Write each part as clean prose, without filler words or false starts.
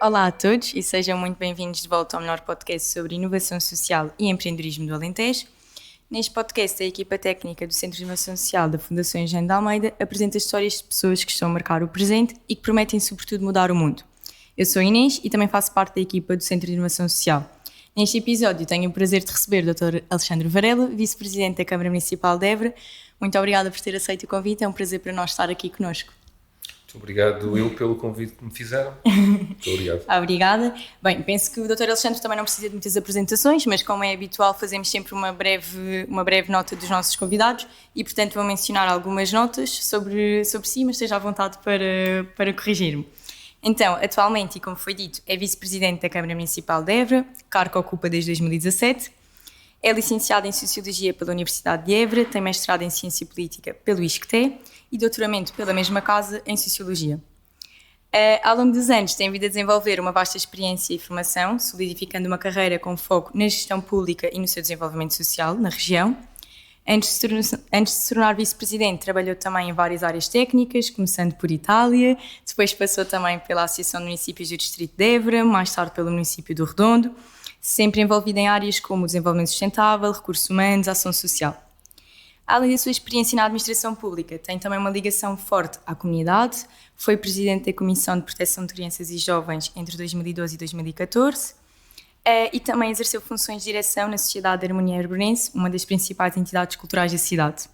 Olá a todos e sejam muito bem-vindos de volta ao melhor podcast sobre inovação social e empreendedorismo do Alentejo. Neste podcast, a equipa técnica do Centro de Inovação Social da Fundação Engenho de Almeida apresenta histórias de pessoas que estão a marcar o presente e que prometem, sobretudo, mudar o mundo. Eu sou Inês e também faço parte da equipa do Centro de Inovação Social. Neste episódio, tenho o prazer de receber o Dr. Alexandre Varela, Vice-Presidente da Câmara Municipal de Évora. Muito obrigada por ter aceito o convite, é um prazer para nós estar aqui connosco. Muito obrigado eu pelo convite que me fizeram. Muito obrigado. Obrigada. Bem, penso que o Dr. Alexandre também não precisa de muitas apresentações, mas como é habitual fazemos sempre uma breve nota dos nossos convidados e, portanto, vou mencionar algumas notas sobre si, mas esteja à vontade para corrigir-me. Então, atualmente, e como foi dito, é Vice-Presidente da Câmara Municipal de Évora, cargo que ocupa desde 2017. É licenciado em Sociologia pela Universidade de Évora, tem mestrado em Ciência Política pelo ISCTE e doutoramento pela mesma casa em Sociologia. Ao longo dos anos tem vindo a desenvolver uma vasta experiência e formação, solidificando uma carreira com foco na gestão pública e no seu desenvolvimento social na região. Antes de se tornar vice-presidente, trabalhou também em várias áreas técnicas, começando por Itália, depois passou também pela Associação de Municípios do Distrito de Évora, mais tarde pelo município do Redondo, sempre envolvido em áreas como o desenvolvimento sustentável, recursos humanos, ação social. Além da sua experiência na administração pública, tem também uma ligação forte à comunidade, foi presidente da Comissão de Proteção de Crianças e Jovens entre 2012 e 2014 e também exerceu funções de direção na Sociedade de Harmonia Arborense, uma das principais entidades culturais da cidade.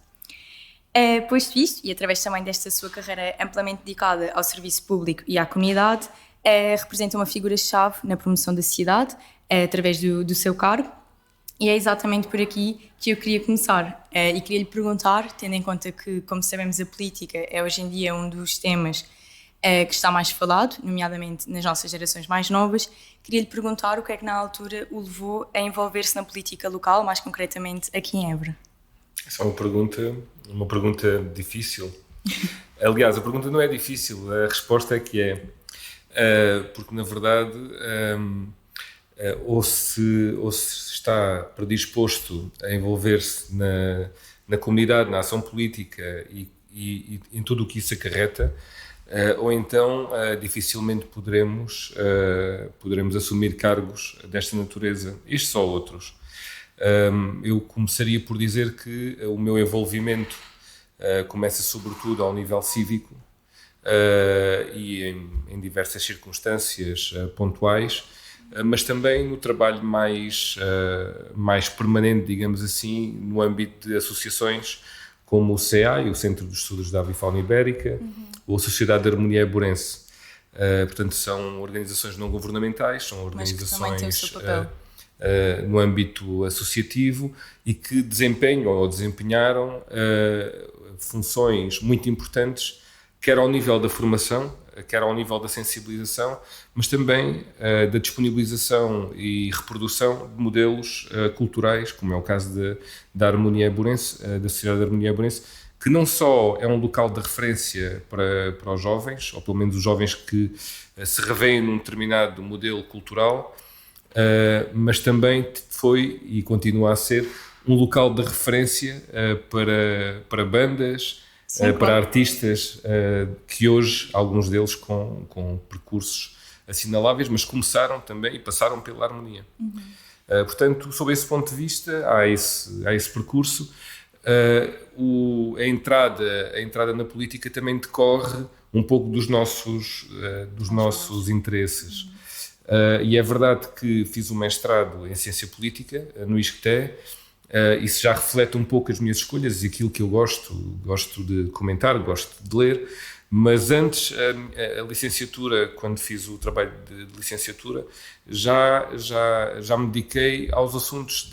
Posto isto, e através também desta sua carreira amplamente dedicada ao serviço público e à comunidade, representa uma figura-chave na promoção da cidade, através do seu cargo, e é exatamente por aqui que eu queria começar. E queria lhe perguntar, tendo em conta que, como sabemos, a política é hoje em dia um dos temas que está mais falado, nomeadamente nas nossas gerações mais novas, queria lhe perguntar o que é que na altura o levou a envolver-se na política local, mais concretamente aqui em Évora. Essa é uma pergunta difícil. Aliás, a pergunta não é difícil, a resposta é que é. Porque, na verdade, ou se está predisposto a envolver-se na comunidade, na ação política e em tudo o que isso acarreta, ou então dificilmente poderemos assumir cargos desta natureza, estes ou outros. Eu começaria por dizer que o meu envolvimento começa sobretudo ao nível cívico e em diversas circunstâncias pontuais, mas também no trabalho mais permanente, digamos assim, no âmbito de associações como o CEAI, o Centro de Estudos da Avifauna Ibérica, ou a Sociedade de Harmonia Arborense. Portanto, são organizações não governamentais, são organizações no âmbito associativo e que desempenham ou desempenharam funções muito importantes, quer ao nível da formação, quer ao nível da sensibilização, mas também da disponibilização e reprodução de modelos culturais, como é o caso da Harmonia Arborense, da Sociedade de Harmonia Arborense, que não só é um local de referência para os jovens, ou pelo menos os jovens que se revêem num determinado modelo cultural, mas também foi e continua a ser um local de referência para bandas, sim, para artistas que hoje, alguns deles com percursos assinaláveis, mas começaram também e passaram pela harmonia. Portanto, sob esse ponto de vista, há esse percurso. A entrada na política também decorre um pouco dos nossos interesses. E é verdade que fiz um mestrado em Ciência Política no ISCTE. Isso já reflete um pouco as minhas escolhas e aquilo que eu gosto de comentar, gosto de ler, mas antes, a licenciatura, quando fiz o trabalho de licenciatura, já me dediquei aos assuntos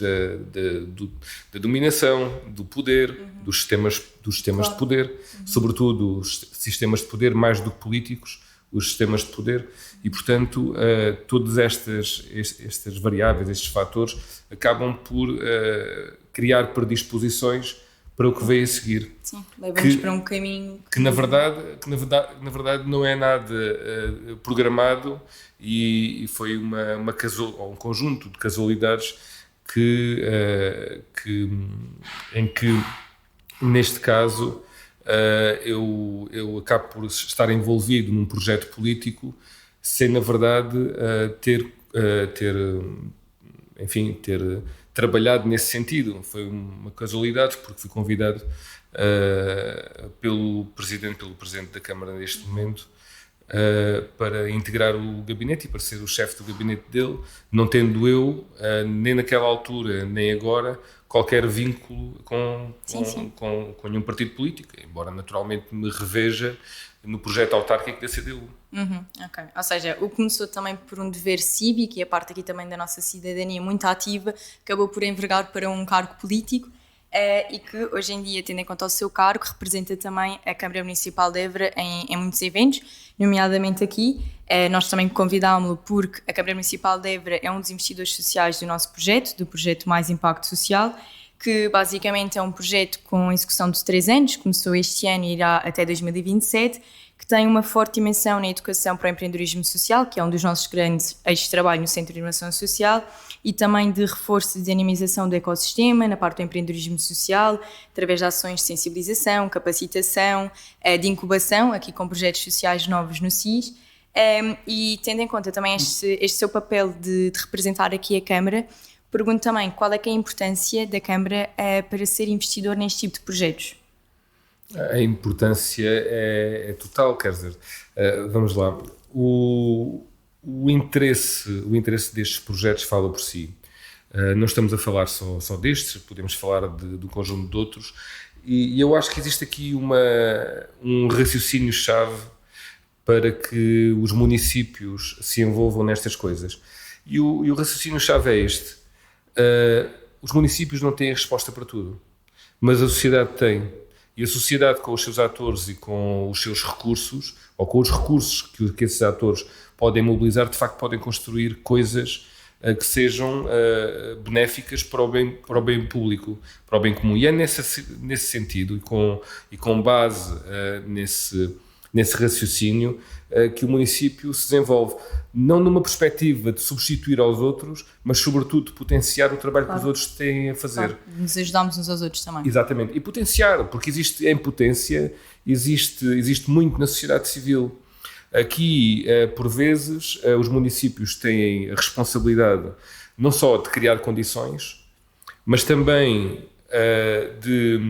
da dominação, do poder, dos sistemas claro, de poder, sobretudo os sistemas de poder, mais do que políticos, os sistemas de poder, e portanto todas estas variáveis, estes fatores, acabam por criar predisposições para o que veio a seguir. Sim, leva-nos para um caminho que na verdade não é nada programado e foi um conjunto de casualidades em que neste caso eu acabo por estar envolvido num projeto político sem na verdade ter trabalhado nesse sentido. Foi uma casualidade, porque fui convidado pelo Presidente da Câmara neste momento para integrar o gabinete e para ser o chefe do gabinete dele, não tendo eu, nem naquela altura, nem agora, qualquer vínculo com nenhum partido político, embora naturalmente me reveja no projeto autárquico da CDU. Ok. Ou seja, o que começou também por um dever cívico e a parte aqui também da nossa cidadania muito ativa, acabou por envergar para um cargo político e que hoje em dia, tendo em conta o seu cargo, representa também a Câmara Municipal de Évora em muitos eventos, nomeadamente aqui. Nós também convidámo-lo porque a Câmara Municipal de Évora é um dos investidores sociais do nosso projeto, do projeto Mais Impacto Social, que basicamente é um projeto com execução de 3 anos, começou este ano e irá até 2027, que tem uma forte dimensão na educação para o empreendedorismo social, que é um dos nossos grandes eixos de trabalho no Centro de Inovação Social, e também de reforço e dinamização do ecossistema, na parte do empreendedorismo social, através de ações de sensibilização, capacitação, de incubação, aqui com projetos sociais novos no SIS, e tendo em conta também este seu papel de representar aqui a Câmara, pergunto também qual é que é a importância da Câmara para ser investidor neste tipo de projetos? A importância é total, quer dizer, vamos lá, o interesse destes projetos fala por si. Não estamos a falar só destes, podemos falar do conjunto de outros, e eu acho que existe aqui um raciocínio-chave para que os municípios se envolvam nestas coisas. E o raciocínio-chave é este. Os municípios não têm a resposta para tudo, mas a sociedade tem. E a sociedade, com os seus atores e com os seus recursos, ou com os recursos que esses atores podem mobilizar, de facto podem construir coisas que sejam benéficas para o bem público, para o bem comum. E é nesse sentido e com base nesse raciocínio que o município se desenvolve, não numa perspectiva de substituir aos outros, mas sobretudo de potenciar o trabalho que os outros têm a fazer. Claro. Nos ajudamos uns aos outros também. Exatamente, e potenciar, porque existe em potência, existe muito na sociedade civil. Aqui, por vezes, os municípios têm a responsabilidade não só de criar condições, mas também de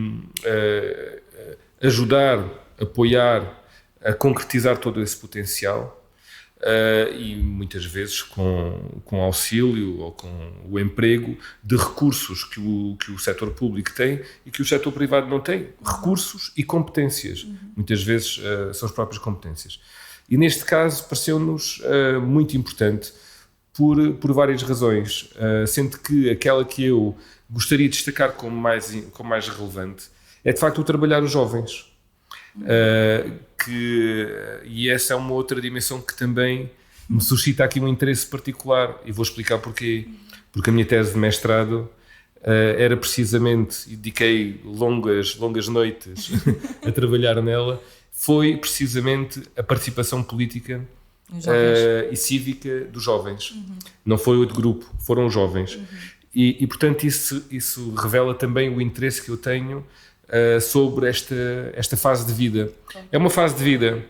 ajudar, apoiar, a concretizar todo esse potencial e muitas vezes com auxílio ou com o emprego de recursos que o setor público tem e que o setor privado não tem. Recursos e competências. Muitas vezes são as próprias competências. E neste caso pareceu-nos muito importante por várias razões, sendo que aquela que eu gostaria de destacar como mais relevante é de facto o trabalhar os jovens. E essa é uma outra dimensão que também me suscita aqui um interesse particular, e vou explicar porquê. Porque a minha tese de mestrado era precisamente, e dediquei longas noites a trabalhar nela, foi precisamente a participação política e cívica dos jovens. Não foi outro grupo, foram os jovens. E portanto isso revela também o interesse que eu tenho sobre esta fase de vida. É uma fase de vida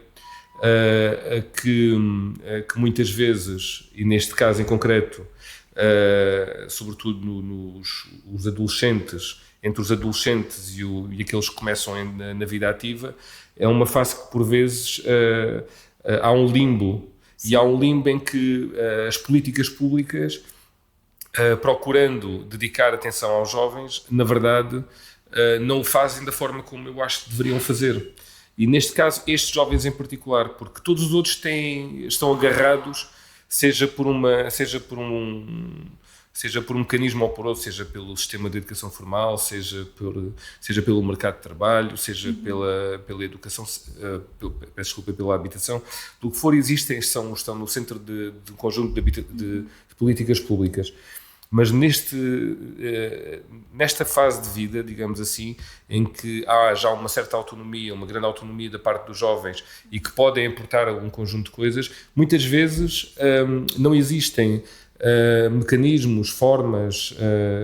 que muitas vezes, e neste caso em concreto, sobretudo nos adolescentes, entre os adolescentes e aqueles que começam na vida ativa, é uma fase que por vezes há um limbo. Sim. E há um limbo em que as políticas públicas, procurando dedicar atenção aos jovens, na verdade não o fazem da forma como eu acho que deveriam fazer. E neste caso, estes jovens em particular, porque todos os outros estão agarrados, seja por um mecanismo ou por outro, seja pelo sistema de educação formal, seja pelo mercado de trabalho, seja pela educação, pela habitação, do que for, estão no centro de um conjunto de políticas públicas. Mas nesta fase de vida, digamos assim, em que há já uma certa autonomia, uma grande autonomia da parte dos jovens e que podem aportar um conjunto de coisas, muitas vezes não existem mecanismos, formas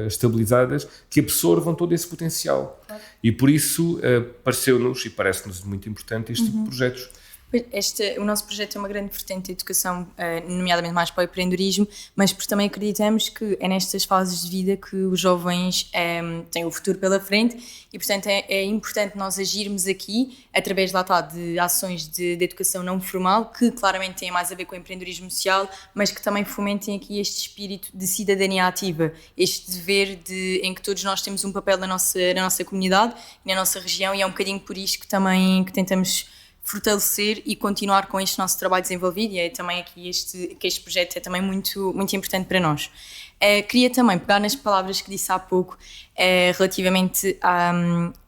estabilizadas que absorvam todo esse potencial. Claro. E por isso pareceu-nos e parece-nos muito importante este tipo de projetos. O nosso projeto é uma grande vertente de educação, nomeadamente mais para o empreendedorismo, mas porque também acreditamos que é nestas fases de vida que os jovens têm o futuro pela frente e, portanto, é importante nós agirmos aqui através, lá está, de ações de educação não formal, que claramente têm mais a ver com o empreendedorismo social, mas que também fomentem aqui este espírito de cidadania ativa, este dever em que todos nós temos um papel na nossa comunidade e na nossa região, e é um bocadinho por isto que também tentamos fortalecer e continuar com este nosso trabalho desenvolvido, e é também aqui que este projeto é também muito, muito importante para nós. Queria também pegar nas palavras que disse há pouco, relativamente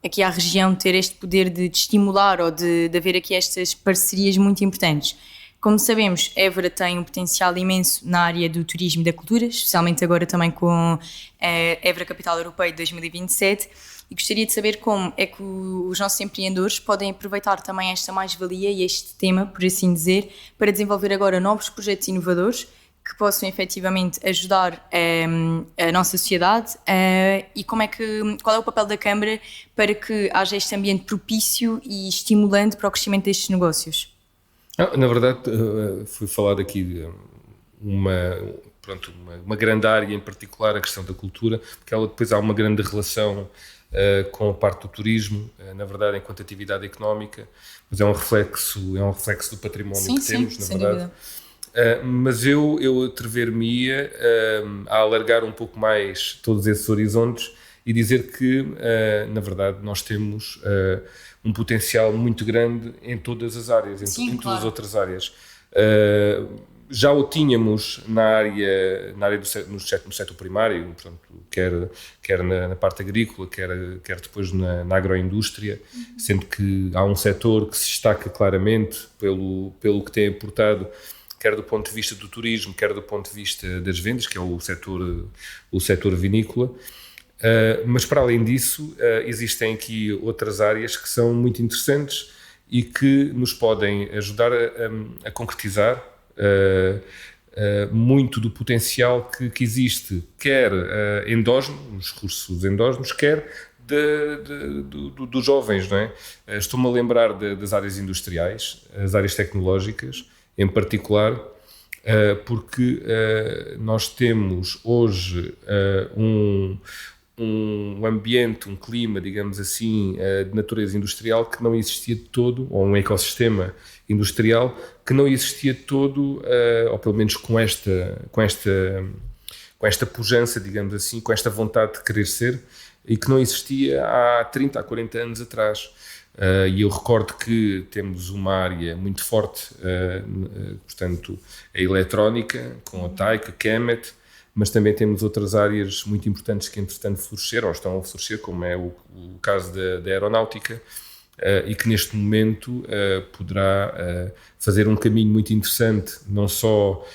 aqui à região ter este poder de estimular ou de haver aqui estas parcerias muito importantes. Como sabemos, Évora tem um potencial imenso na área do turismo e da cultura, especialmente agora também com a Évora Capital Europeia de 2027, e gostaria de saber como é que os nossos empreendedores podem aproveitar também esta mais-valia e este tema, por assim dizer, para desenvolver agora novos projetos inovadores que possam efetivamente ajudar a nossa sociedade, e qual é o papel da Câmara para que haja este ambiente propício e estimulante para o crescimento destes negócios? Na verdade, foi falado aqui uma grande área, em particular a questão da cultura, porque ela depois há uma grande relação com a parte do turismo, na verdade, enquanto atividade económica, mas é um reflexo do património que temos, na verdade. Mas eu atrever-me-ia a alargar um pouco mais todos esses horizontes e dizer que, na verdade, nós temos um potencial muito grande em todas as áreas, em todas as outras áreas. Já o tínhamos na área no setor primário, portanto, quer na parte agrícola, quer depois na agroindústria, sendo que há um setor que se destaca claramente pelo que tem aportado, quer do ponto de vista do turismo, quer do ponto de vista das vendas, que é o setor vinícola. Mas para além disso, existem aqui outras áreas que são muito interessantes e que nos podem ajudar a concretizar muito do potencial que existe, quer endógeno, nos recursos endógenos, quer dos jovens, não é? Estou-me a lembrar das áreas industriais, as áreas tecnológicas, em particular, porque nós temos hoje um ambiente, um clima, digamos assim, de natureza industrial que não existia de todo, ou um ecossistema industrial que não existia de todo, ou pelo menos com esta pujança, digamos assim, com esta vontade de querer ser, e que não existia há 30, há 40 anos atrás. E eu recordo que temos uma área muito forte, portanto, a eletrónica, com a TAIC, a Kemet, mas também temos outras áreas muito importantes que, entretanto, floresceram ou estão a florescer, como é o caso da aeronáutica, e que neste momento poderá fazer um caminho muito interessante, não só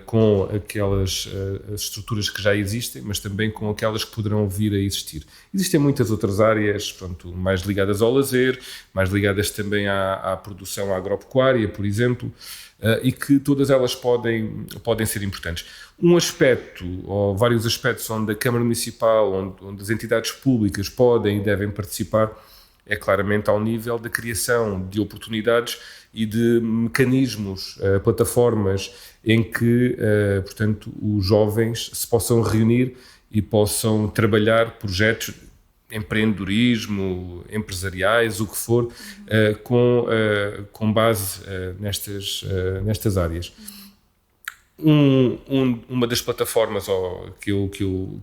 com aquelas estruturas que já existem, mas também com aquelas que poderão vir a existir. Existem muitas outras áreas, pronto, mais ligadas ao lazer, mais ligadas também à produção agropecuária, por exemplo, e que todas elas podem ser importantes. Um aspecto, ou vários aspectos, onde a Câmara Municipal, onde as entidades públicas podem e devem participar, é claramente ao nível da criação de oportunidades e de mecanismos, plataformas em que, portanto, os jovens se possam reunir e possam trabalhar projetos, empreendedorismo, empresariais, o que for, com base nestas áreas. Uma das plataformas que eu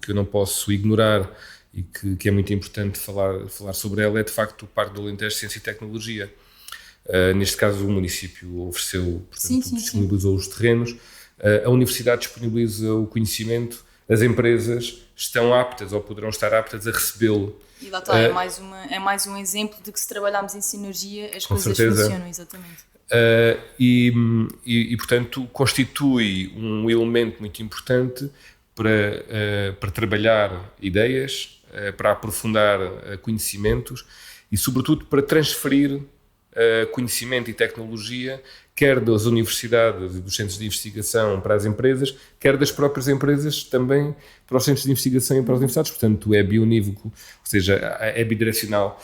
não posso ignorar e que é muito importante falar sobre ela é, de facto, o Parque do Alentejo Ciência e Tecnologia. Neste caso, o município ofereceu, portanto, disponibilizou os terrenos, a universidade disponibiliza o conhecimento, as empresas estão aptas ou poderão estar aptas a recebê-lo. E lá está, é mais um exemplo de que, se trabalharmos em sinergia, as coisas funcionam, exatamente. Portanto, constitui um elemento muito importante para trabalhar ideias, para aprofundar conhecimentos e, sobretudo, para transferir conhecimento e tecnologia, quer das universidades e dos centros de investigação para as empresas, quer das próprias empresas também para os centros de investigação e para as universidades. Portanto, é bionívoco, ou seja, é bidirecional.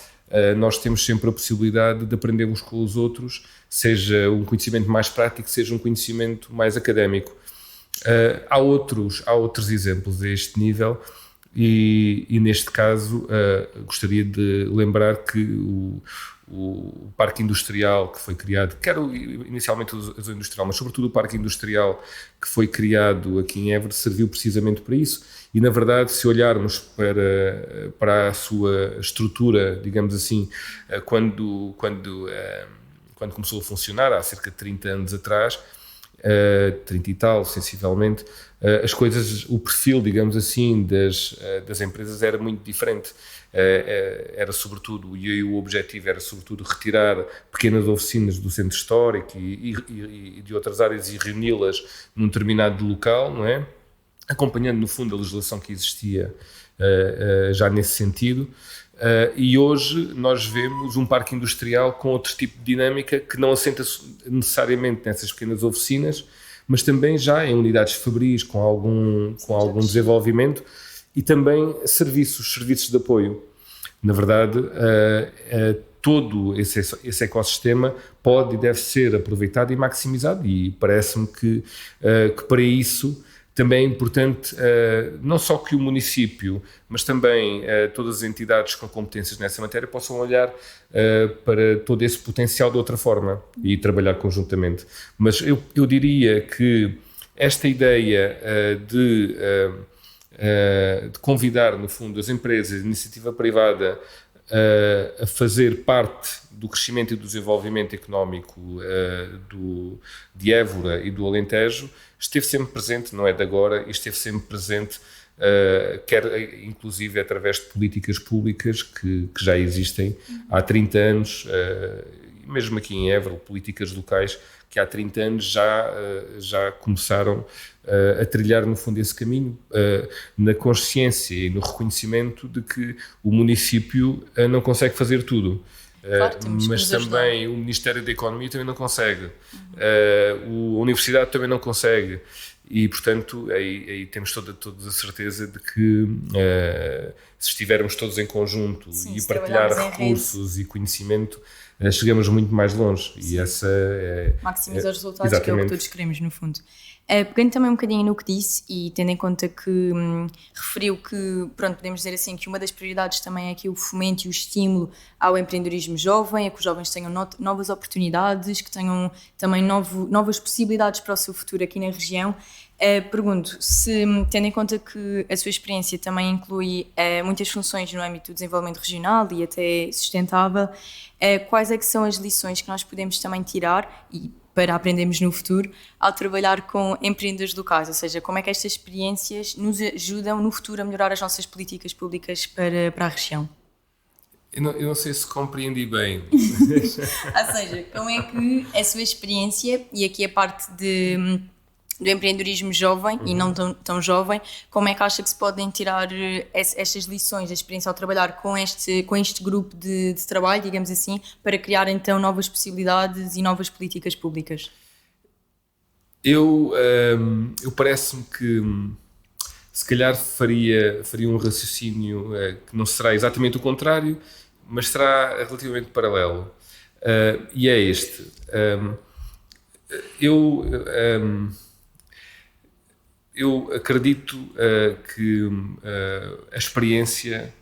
nós temos sempre a possibilidade de aprender uns com os outros, seja um conhecimento mais prático, seja um conhecimento mais académico. Há outros exemplos a este nível e neste caso gostaria de lembrar que o parque industrial que foi criado, quero inicialmente a zona industrial, mas sobretudo o parque industrial que foi criado aqui em Évora serviu precisamente para isso e na verdade se olharmos para a sua estrutura, digamos assim, quando começou a funcionar há cerca de 30 anos atrás, 30 e tal, sensivelmente, as coisas, o perfil, digamos assim, das empresas era muito diferente. Era sobretudo, e o objetivo era sobretudo retirar pequenas oficinas do centro histórico e de outras áreas e reuni-las num determinado local, não é? Acompanhando no fundo a legislação que existia já nesse sentido. E hoje nós vemos um parque industrial com outro tipo de dinâmica que não assenta necessariamente nessas pequenas oficinas, mas também já em unidades fabris com algum desenvolvimento e também serviços de apoio. Na verdade, todo esse ecossistema pode e deve ser aproveitado e maximizado e parece-me que para isso também é importante não só que o município, mas também todas as entidades com competências nessa matéria possam olhar para todo esse potencial de outra forma e trabalhar conjuntamente. Mas eu diria que esta ideia de convidar, no fundo, as empresas, a iniciativa privada a fazer parte do crescimento e do desenvolvimento económico de Évora e do Alentejo, esteve sempre presente, não é de agora, e esteve sempre presente, quer inclusive através de políticas públicas que já existem há 30 anos, mesmo aqui em Évora, políticas locais que há 30 anos já começaram a trilhar no fundo esse caminho, na consciência e no reconhecimento de que o município não consegue fazer tudo. Claro, mas também o Ministério da Economia também não consegue, a Universidade também não consegue e portanto aí temos toda a certeza de que se estivermos todos em conjunto e partilhar recursos e conhecimento, chegamos muito mais longe. Sim. E essa maximiza os resultados, que é o que todos queremos no fundo. Pegando também um bocadinho no que disse e tendo em conta que referiu que, pronto, podemos dizer assim, que uma das prioridades também é aqui o fomento e o estímulo ao empreendedorismo jovem, a que os jovens tenham novas oportunidades, que tenham também novas possibilidades para o seu futuro aqui na região. Pergunto, se tendo em conta que a sua experiência também inclui muitas funções no âmbito do desenvolvimento regional e até sustentável, quais é que são as lições que nós podemos também tirar e para aprendermos no futuro ao trabalhar com empreendedores locais, ou seja, como é que estas experiências nos ajudam no futuro a melhorar as nossas políticas públicas para a região? Eu não sei se compreendi bem. Ou seja, como é que a sua experiência, e aqui a parte do empreendedorismo jovem e não tão jovem, como é que acha que se podem tirar estas lições da experiência ao trabalhar com este grupo de trabalho, digamos assim, para criar então novas possibilidades e novas políticas públicas? Eu parece-me que se calhar faria um raciocínio que não será exatamente o contrário, mas será relativamente paralelo. E é este. Eu acredito que a experiência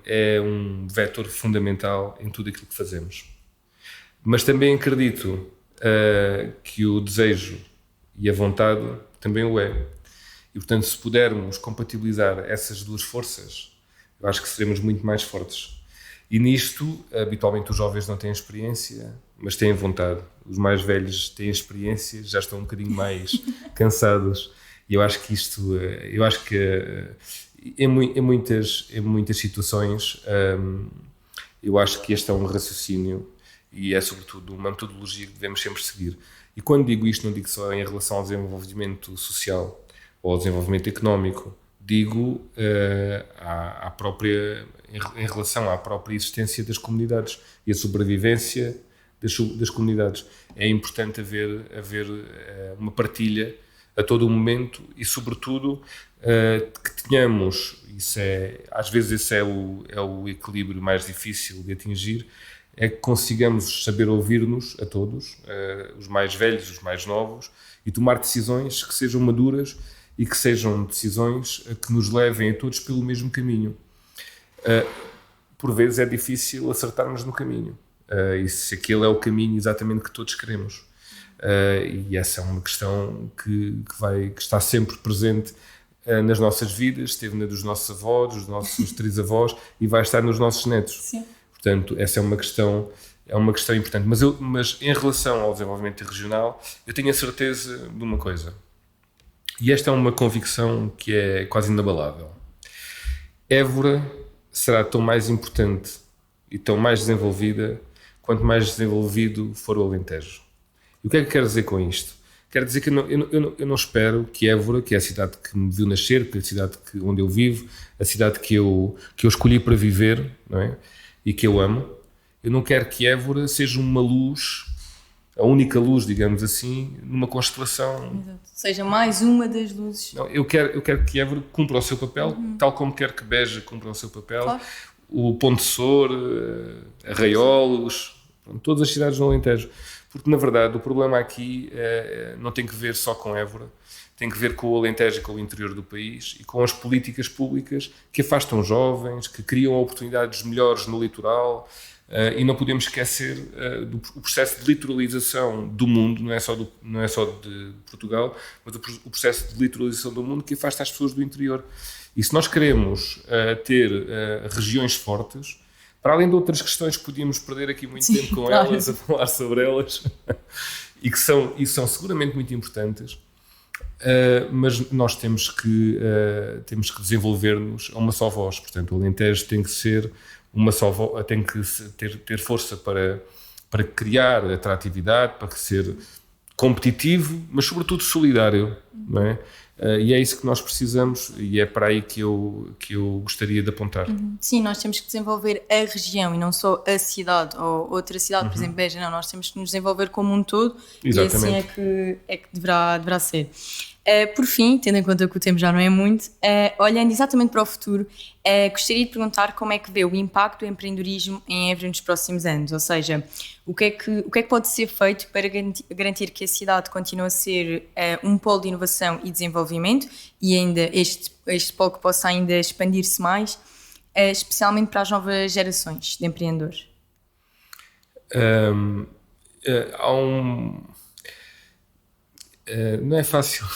é um vetor fundamental em tudo aquilo que fazemos. Mas também acredito que o desejo e a vontade também o é. E, portanto, se pudermos compatibilizar essas duas forças, eu acho que seremos muito mais fortes. E nisto, habitualmente os jovens não têm experiência, mas têm vontade. Os mais velhos têm experiência, já estão um bocadinho mais cansados. E eu acho que em muitas situações, eu acho que este é um raciocínio e é sobretudo uma metodologia que devemos sempre seguir. E quando digo isto, não digo só em relação ao desenvolvimento social ou ao desenvolvimento económico, digo em relação à própria existência das comunidades e a sobrevivência das comunidades. É importante haver uma partilha a todo o momento e, sobretudo, que tenhamos, às vezes esse é o equilíbrio mais difícil de atingir, é que consigamos saber ouvir-nos a todos, os mais velhos, os mais novos, e tomar decisões que sejam maduras e que sejam decisões que nos levem a todos pelo mesmo caminho. Por vezes é difícil acertarmos no caminho, e se aquele é o caminho exatamente que todos queremos. E essa é uma questão que está sempre presente nas nossas vidas, esteve na dos nossos avós, dos nossos trisavós e vai estar nos nossos netos. Sim. Portanto, essa é uma questão importante. Mas em relação ao desenvolvimento regional, eu tenho a certeza de uma coisa. E esta é uma convicção que é quase inabalável. Évora será tão mais importante e tão mais desenvolvida quanto mais desenvolvido for o Alentejo. E o que é que quero dizer com isto? Quero dizer que eu não espero que Évora, que é a cidade que me viu nascer, que é a cidade onde eu vivo, a cidade que eu escolhi para viver, não é? E que eu amo, eu não quero que Évora seja uma luz, a única luz, digamos assim, numa constelação. Exato. Seja mais uma das luzes. Não, eu quero que Évora cumpra o seu papel, tal como quero que Beja cumpra o seu papel, claro. O Ponte Sor, Arraiolos, todas as cidades do Alentejo. Porque, na verdade, o problema aqui não tem que ver só com Évora, tem que ver com o Alentejo e com o interior do país e com as políticas públicas que afastam jovens, que criam oportunidades melhores no litoral, e não podemos esquecer do processo de litoralização do mundo, não é só de Portugal, mas o processo de litoralização do mundo que afasta as pessoas do interior. E se nós queremos ter regiões fortes, para além de outras questões que podíamos perder aqui muito tempo com elas, a falar sobre elas, e que são seguramente muito importantes, mas nós temos que desenvolver-nos a uma só voz. Portanto, o Alentejo tem que ser uma só voz, tem que ter força para criar atratividade, para ser competitivo, mas sobretudo solidário, não é? E é isso que nós precisamos e é para aí que eu gostaria de apontar. Sim, nós temos que desenvolver a região e não só a cidade ou outra cidade, por exemplo, Beja, não, nós temos que nos desenvolver como um todo. Exatamente. E assim é que deverá ser. Por fim, tendo em conta que o tempo já não é muito, olhando exatamente para o futuro, gostaria de perguntar como é que vê o impacto do empreendedorismo em Évora nos próximos anos, ou seja, o que é que pode ser feito para garantir que a cidade continue a ser um polo de inovação e desenvolvimento e ainda este polo que possa ainda expandir-se mais, especialmente para as novas gerações de empreendedores? Não é fácil.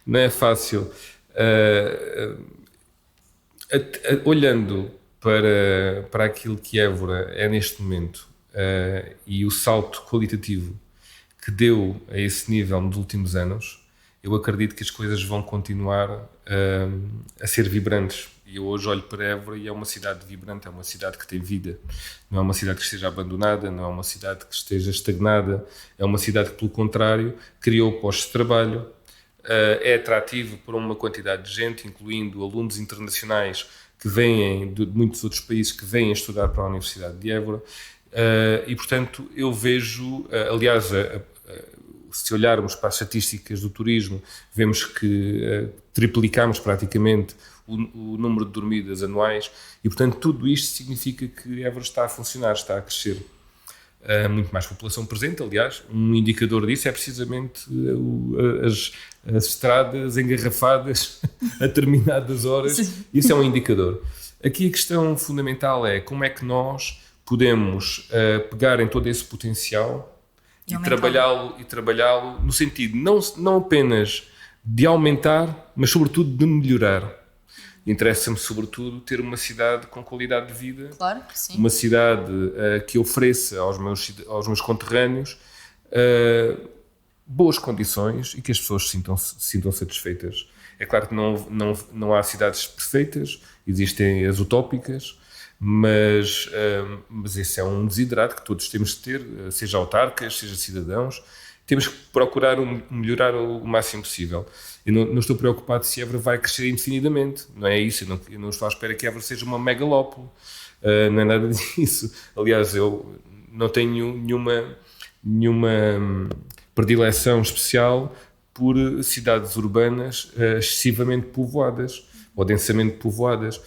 Não é fácil. Olhando para aquilo que Évora é neste momento e o salto qualitativo que deu a esse nível nos últimos anos, eu acredito que as coisas vão continuar a ser vibrantes. E eu hoje olho para Évora e é uma cidade vibrante, é uma cidade que tem vida. Não é uma cidade que esteja abandonada, não é uma cidade que esteja estagnada, é uma cidade que, pelo contrário, criou postos de trabalho, é atrativo para uma quantidade de gente, incluindo alunos internacionais que vêm de muitos outros países que vêm estudar para a Universidade de Évora. E, portanto, eu vejo, aliás, se olharmos para as estatísticas do turismo, vemos que triplicamos praticamente o número de dormidas anuais e, portanto, tudo isto significa que Évora está a funcionar, está a crescer. Muito mais população presente, aliás, um indicador disso é precisamente as estradas engarrafadas a determinadas horas. Sim. Isso é um indicador. Aqui a questão fundamental é como é que nós podemos pegar em todo esse potencial e trabalhá-lo no sentido não apenas de aumentar, mas sobretudo de melhorar. Interessa-me sobretudo ter uma cidade com qualidade de vida, claro que sim. Uma cidade que ofereça aos meus conterrâneos boas condições e que as pessoas se sintam satisfeitas. É claro que não há cidades perfeitas, existem as utópicas, mas esse é um desiderato que todos temos de ter, seja autarcas, seja cidadãos. Temos que procurar melhorar o máximo possível. Eu não estou preocupado se Évora vai crescer indefinidamente, não é isso, eu não estou à espera que Évora seja uma megalópole, não é nada disso. Aliás, eu não tenho nenhuma predileção especial por cidades urbanas excessivamente povoadas, ou densamente povoadas.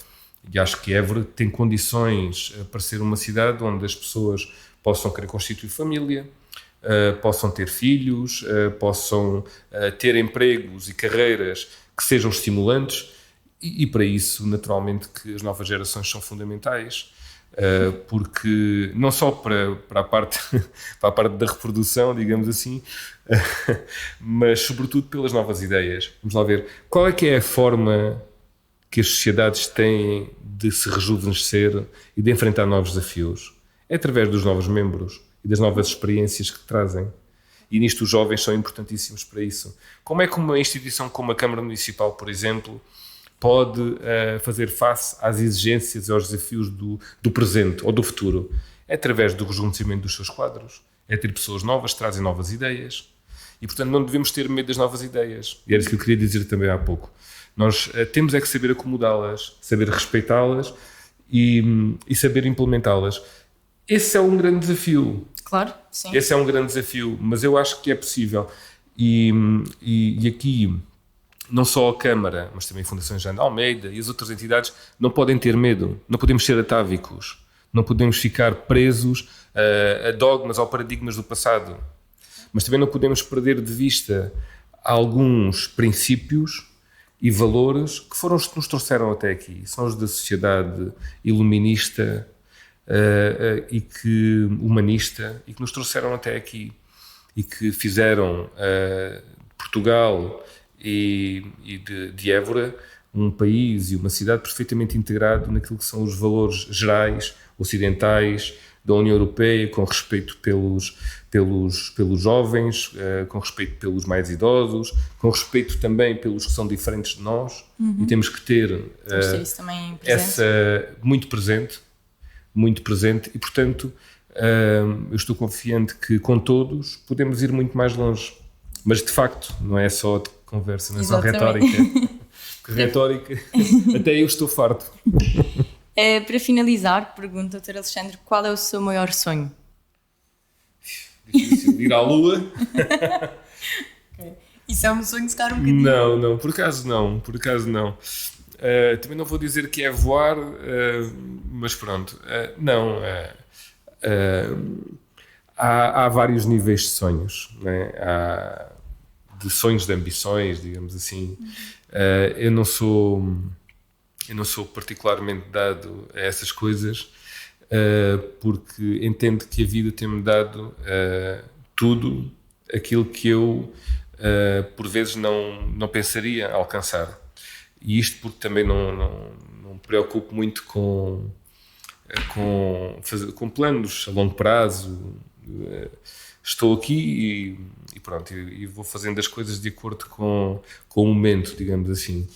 E acho que Évora tem condições para ser uma cidade onde as pessoas possam querer constituir família, possam ter filhos, possam ter empregos e carreiras que sejam estimulantes, e para isso, naturalmente, que as novas gerações são fundamentais, porque não só para a parte da reprodução, digamos assim, mas sobretudo pelas novas ideias. Vamos lá ver, qual é que é a forma que as sociedades têm de se rejuvenescer e de enfrentar novos desafios? É através dos novos membros e das novas experiências que trazem. E nisto os jovens são importantíssimos para isso. Como é que uma instituição como a Câmara Municipal, por exemplo, pode fazer face às exigências e aos desafios do presente ou do futuro? É através do rejuvenescimento dos seus quadros, é ter pessoas novas que trazem novas ideias. E, portanto, não devemos ter medo das novas ideias. E era isso que eu queria dizer também há pouco. Nós temos é que saber acomodá-las, saber respeitá-las e saber implementá-las. Esse é um grande desafio. Claro, sim. Esse é um grande desafio, mas eu acho que é possível. E aqui, não só a Câmara, mas também a Fundação Jean de Almeida e as outras entidades não podem ter medo, não podemos ser atávicos, não podemos ficar presos a dogmas ou paradigmas do passado, mas também não podemos perder de vista alguns princípios e valores que foram os que nos trouxeram até aqui. São os da sociedade iluminista e humanista, e que nos trouxeram até aqui e que fizeram Portugal e de Évora um país e uma cidade perfeitamente integrado naquilo que são os valores gerais, ocidentais, da União Europeia, com respeito pelos jovens, com respeito pelos mais idosos, com respeito também pelos que são diferentes de nós, e temos que ter isso também presente. muito presente, e portanto eu estou confiante que com todos podemos ir muito mais longe, mas de facto não é só de conversa, não é só retórica, porque retórica até eu estou farto. Para finalizar, pergunto ao Dr. Alexandre, qual é o seu maior sonho? Difícil, ir à Lua. Isso é um sonho de estar um bocadinho? Não, por acaso não. Também não vou dizer que é voar, mas pronto. Há vários níveis de sonhos, né? Há de sonhos, de ambições, digamos assim. Eu não sou particularmente dado a essas coisas, porque entendo que a vida tem-me dado tudo aquilo que eu por vezes não pensaria alcançar. E isto porque também não me preocupo muito com planos a longo prazo. Estou aqui e pronto, e vou fazendo as coisas de acordo com o momento, digamos assim.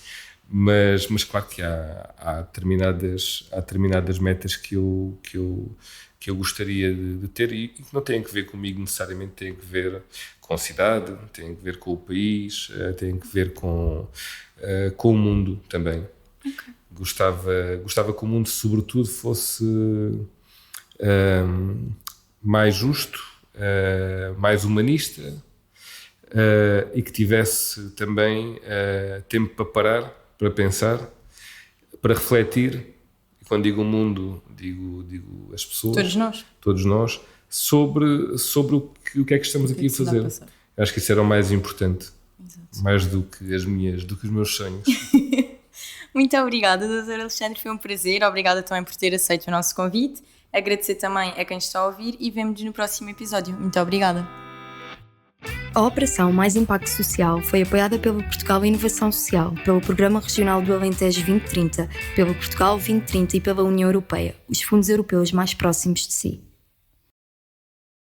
Mas claro que há determinadas metas que eu gostaria de ter, e que não têm que ver comigo necessariamente, têm que ver com a cidade, têm que ver com o país, têm que ver com o mundo também. Okay. Gostava que o mundo, sobretudo, fosse mais justo, mais humanista, e que tivesse também tempo para parar, para pensar, para refletir, e quando digo o mundo, digo as pessoas, todos nós, sobre o que é que estamos aqui a fazer. Acho que isso era o mais importante. Exato. Mais do que os meus sonhos. Muito obrigada, Dr. Alexandre, foi um prazer. Obrigada também por ter aceito o nosso convite. Agradecer também a quem está a ouvir e vemo-nos no próximo episódio. Muito obrigada. A Operação Mais Impacto Social foi apoiada pelo Portugal Inovação Social, pelo Programa Regional do Alentejo 2030, pelo Portugal 2030 e pela União Europeia, os fundos europeus mais próximos de si.